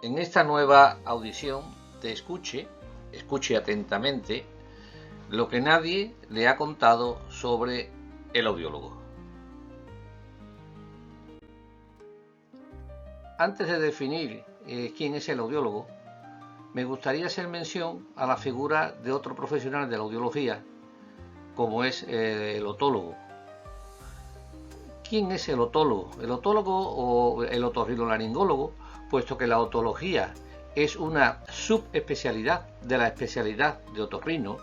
En esta nueva audición te escuche atentamente lo que nadie le ha contado sobre el audiólogo. Antes de definir quién es el audiólogo, me gustaría hacer mención a la figura de otro profesional de la audiología, como es el otólogo. ¿Quién es el otólogo? El otólogo o el otorrinolaringólogo, puesto que la otología es una subespecialidad de la especialidad de otorrino,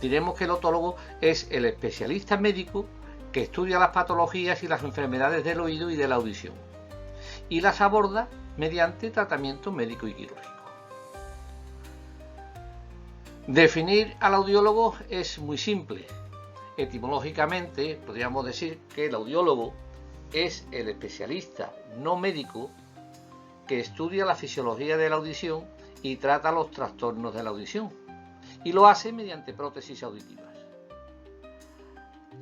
diremos que el otólogo es el especialista médico que estudia las patologías y las enfermedades del oído y de la audición, y las aborda mediante tratamiento médico y quirúrgico. Definir al audiólogo es muy simple. Etimológicamente podríamos decir que el audiólogo es el especialista no médico que estudia la fisiología de la audición y trata los trastornos de la audición, y lo hace mediante prótesis auditivas.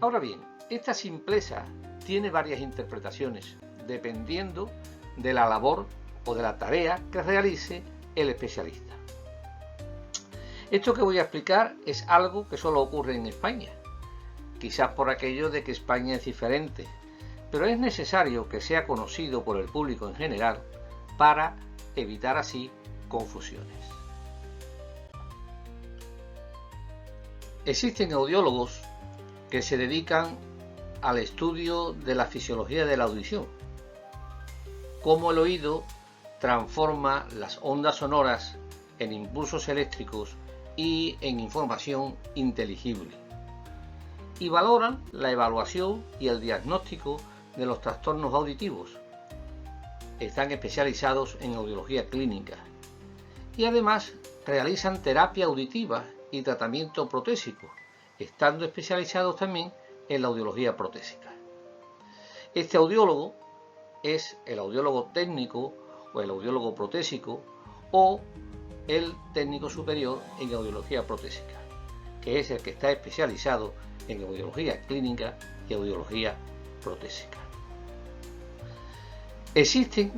Ahora bien, esta simpleza tiene varias interpretaciones dependiendo de la labor o de la tarea que realice el especialista. Esto que voy a explicar es algo que solo ocurre en España, quizás por aquello de que España es diferente, pero es necesario que sea conocido por el público en general para evitar así confusiones. Existen audiólogos que se dedican al estudio de la fisiología de la audición, cómo el oído transforma las ondas sonoras en impulsos eléctricos y en información inteligible, y valoran la evaluación y el diagnóstico de los trastornos auditivos. Están especializados en audiología clínica y además realizan terapia auditiva y tratamiento protésico, estando especializados también en la audiología protésica. Este audiólogo es el audiólogo técnico o el audiólogo protésico o el técnico superior en audiología protésica, que es el que está especializado en audiología clínica y audiología protésica. Existen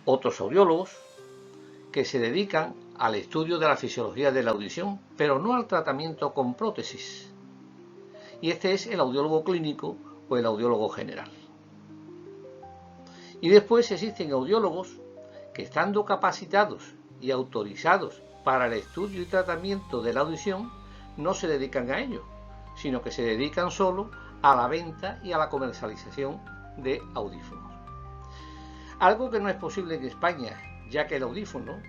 otros audiólogos que se dedican al estudio de la fisiología de la audición, pero no al tratamiento con prótesis. Y este es el audiólogo clínico o el audiólogo general. Y después existen audiólogos que, estando capacitados y autorizados para el estudio y tratamiento de la audición, no se dedican a ello, sino que se dedican solo a la venta y a la comercialización de audífonos. Algo que no es posible en España, ya que el audífono,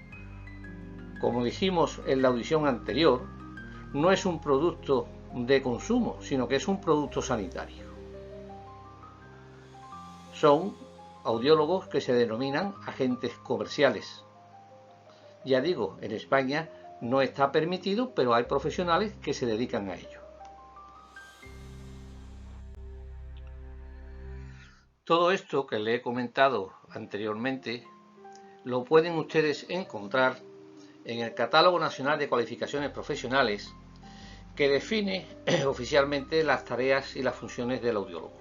como dijimos en la audición anterior, no es un producto de consumo, sino que es un producto sanitario. Son audiólogos que se denominan agentes comerciales. Ya digo, en España no está permitido, pero hay profesionales que se dedican a ello. Todo esto que le he comentado anteriormente lo pueden ustedes encontrar en el Catálogo Nacional de Cualificaciones Profesionales, que define oficialmente las tareas y las funciones del audiólogo.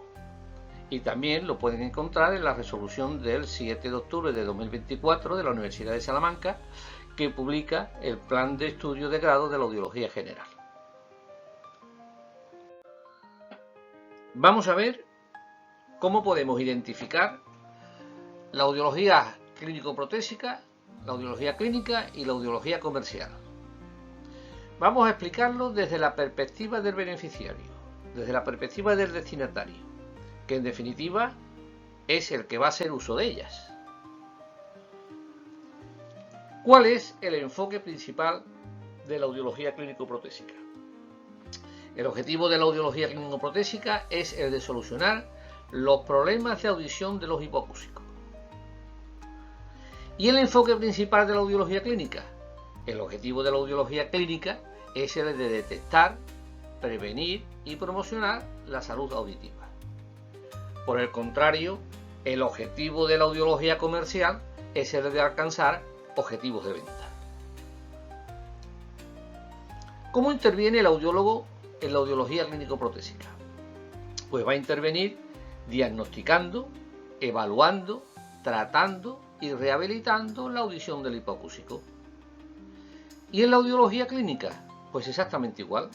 Y también lo pueden encontrar en la resolución del 7 de octubre de 2024 de la Universidad de Salamanca, que publica el Plan de Estudio de Grado de la Audiología General. Vamos a ver cómo podemos identificar la audiología clínico-protésica, la audiología clínica y la audiología comercial. Vamos a explicarlo desde la perspectiva del beneficiario, desde la perspectiva del destinatario, que en definitiva es el que va a hacer uso de ellas. ¿Cuál es el enfoque principal de la audiología clínico-protésica? El objetivo de la audiología clínico-protésica es el de solucionar los problemas de audición de los hipoacúsicos. ¿Y el enfoque principal de la audiología clínica? El objetivo de la audiología clínica es el de detectar, prevenir y promocionar la salud auditiva. Por el contrario, el objetivo de la audiología comercial es el de alcanzar objetivos de venta. ¿Cómo interviene el audiólogo en la audiología clínico-protésica? Pues va a intervenir diagnosticando, evaluando, tratando y rehabilitando la audición del hipoacúsico. ¿Y en la audiología clínica? Pues exactamente igual,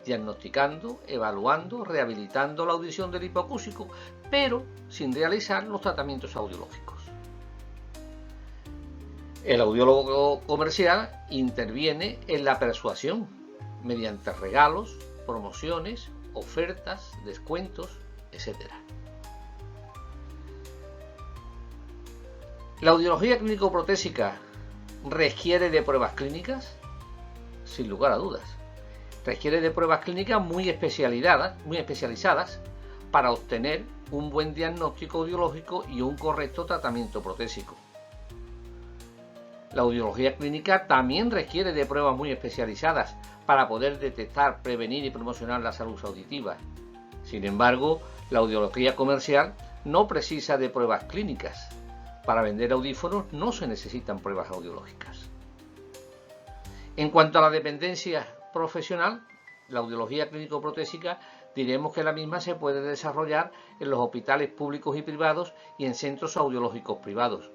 diagnosticando, evaluando, rehabilitando la audición del hipoacúsico, pero sin realizar los tratamientos audiológicos. El audiólogo comercial interviene en la persuasión mediante regalos, promociones, ofertas, descuentos, etc. ¿La audiología clínico-protésica requiere de pruebas clínicas? Sin lugar a dudas. Requiere de pruebas clínicas muy especializadas para obtener un buen diagnóstico audiológico y un correcto tratamiento protésico. La audiología clínica también requiere de pruebas muy especializadas para poder detectar, prevenir y promocionar la salud auditiva. Sin embargo, la audiología comercial no precisa de pruebas clínicas. Para vender audífonos no se necesitan pruebas audiológicas. En cuanto a la dependencia profesional, la audiología clínico-protésica diremos que la misma se puede desarrollar en los hospitales públicos y privados y en centros audiológicos privados.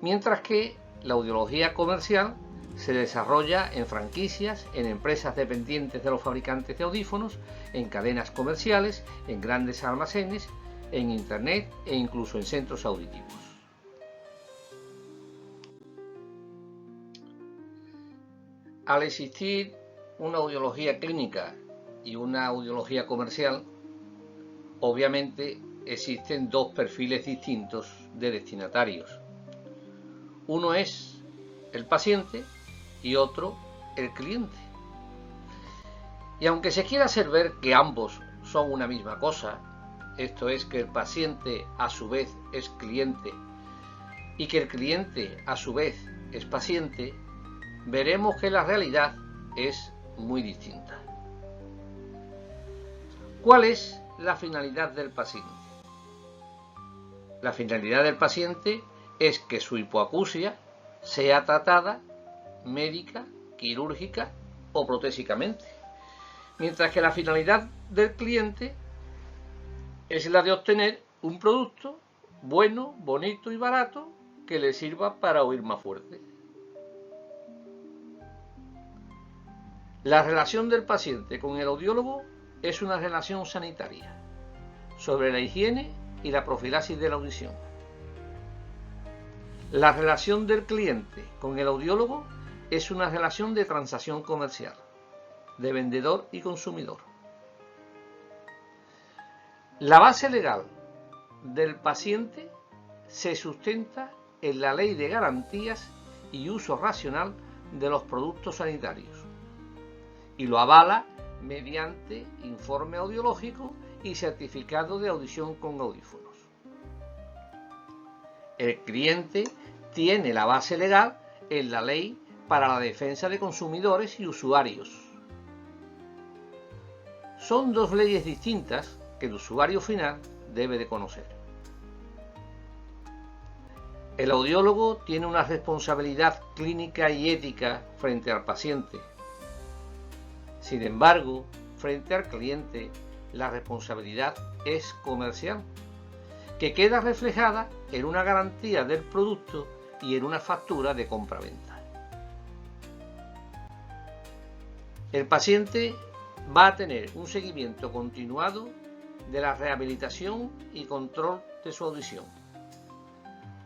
Mientras que la audiología comercial se desarrolla en franquicias, en empresas dependientes de los fabricantes de audífonos, en cadenas comerciales, en grandes almacenes, en internet e incluso en centros auditivos. Al existir una audiología clínica y una audiología comercial, obviamente existen dos perfiles distintos de destinatarios. Uno es el paciente y otro el cliente. Y aunque se quiera hacer ver que ambos son una misma cosa, esto es que el paciente a su vez es cliente y que el cliente a su vez es paciente, veremos que la realidad es muy distinta. ¿Cuál es la finalidad del paciente? La finalidad del paciente es que su hipoacusia sea tratada médica, quirúrgica o protésicamente, mientras que la finalidad del cliente es la de obtener un producto bueno, bonito y barato que le sirva para oír más fuerte. La relación del paciente con el audiólogo es una relación sanitaria sobre la higiene y la profilaxis de la audición. La relación del cliente con el audiólogo es una relación de transacción comercial, de vendedor y consumidor. La base legal del paciente se sustenta en la Ley de Garantías y Uso Racional de los Productos Sanitarios y lo avala mediante informe audiológico y certificado de audición con audífonos. El cliente tiene la base legal en la Ley para la Defensa de Consumidores y Usuarios. Son dos leyes distintas que el usuario final debe de conocer. El audiólogo tiene una responsabilidad clínica y ética frente al paciente. Sin embargo, frente al cliente, la responsabilidad es comercial, que queda reflejada en una garantía del producto y en una factura de compra-venta. El paciente va a tener un seguimiento continuado de la rehabilitación y control de su audición.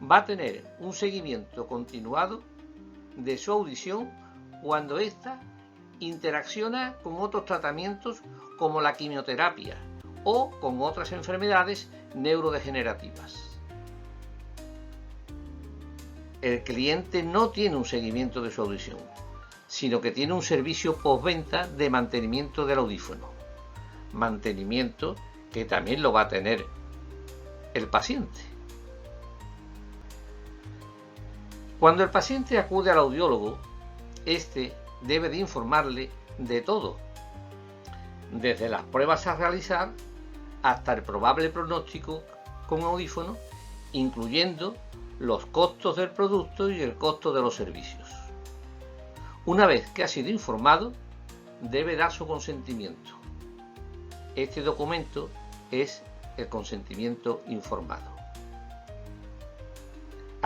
Va a tener un seguimiento continuado de su audición cuando ésta interacciona con otros tratamientos como la quimioterapia o con otras enfermedades neurodegenerativas. El cliente no tiene un seguimiento de su audición, sino que tiene un servicio postventa de mantenimiento del audífono. Mantenimiento que también lo va a tener el paciente. Cuando el paciente acude al audiólogo, este debe de informarle de todo, desde las pruebas a realizar hasta el probable pronóstico con audífono, incluyendo los costos del producto y el costo de los servicios. Una vez que ha sido informado, debe dar su consentimiento. Este documento es el consentimiento informado.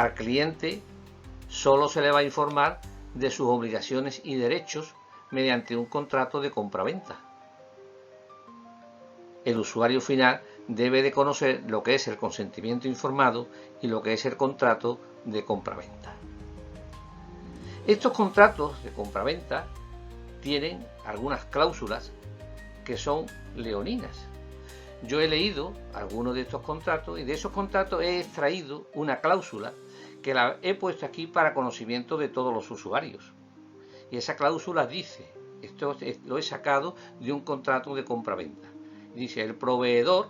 Al cliente solo se le va a informar de sus obligaciones y derechos mediante un contrato de compraventa. El usuario final debe de conocer lo que es el consentimiento informado y lo que es el contrato de compraventa. Estos contratos de compraventa tienen algunas cláusulas que son leoninas. Yo he leído algunos de estos contratos y de esos contratos he extraído una cláusula que la he puesto aquí para conocimiento de todos los usuarios. Y esa cláusula dice, esto lo he sacado de un contrato de compraventa, dice: el proveedor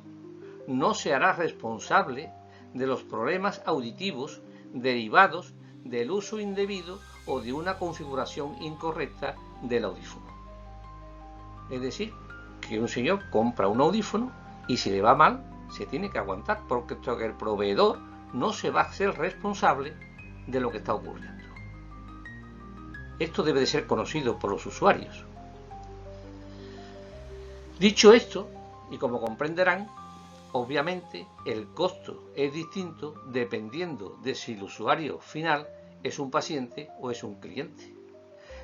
no se hará responsable de los problemas auditivos derivados del uso indebido o de una configuración incorrecta del audífono. Es decir, que un señor compra un audífono y si le va mal, se tiene que aguantar, porque el proveedor no se va a hacer responsable de lo que está ocurriendo. Esto debe de ser conocido por los usuarios. Dicho esto, y como comprenderán, obviamente el costo es distinto dependiendo de si el usuario final es un paciente o es un cliente,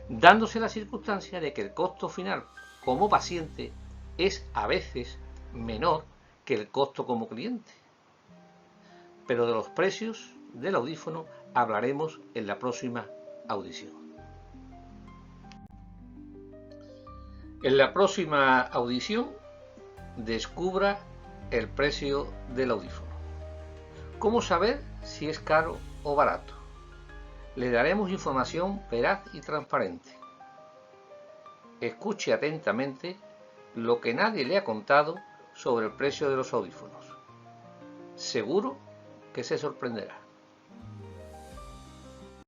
dándose la circunstancia de que el costo final como paciente es a veces menor que el costo como cliente. Pero de los precios del audífono hablaremos en la próxima audición. En la próxima audición descubra el precio del audífono. ¿Cómo saber si es caro o barato? Le daremos información veraz y transparente. Escuche atentamente lo que nadie le ha contado sobre el precio de los audífonos. Seguro que se sorprenderá.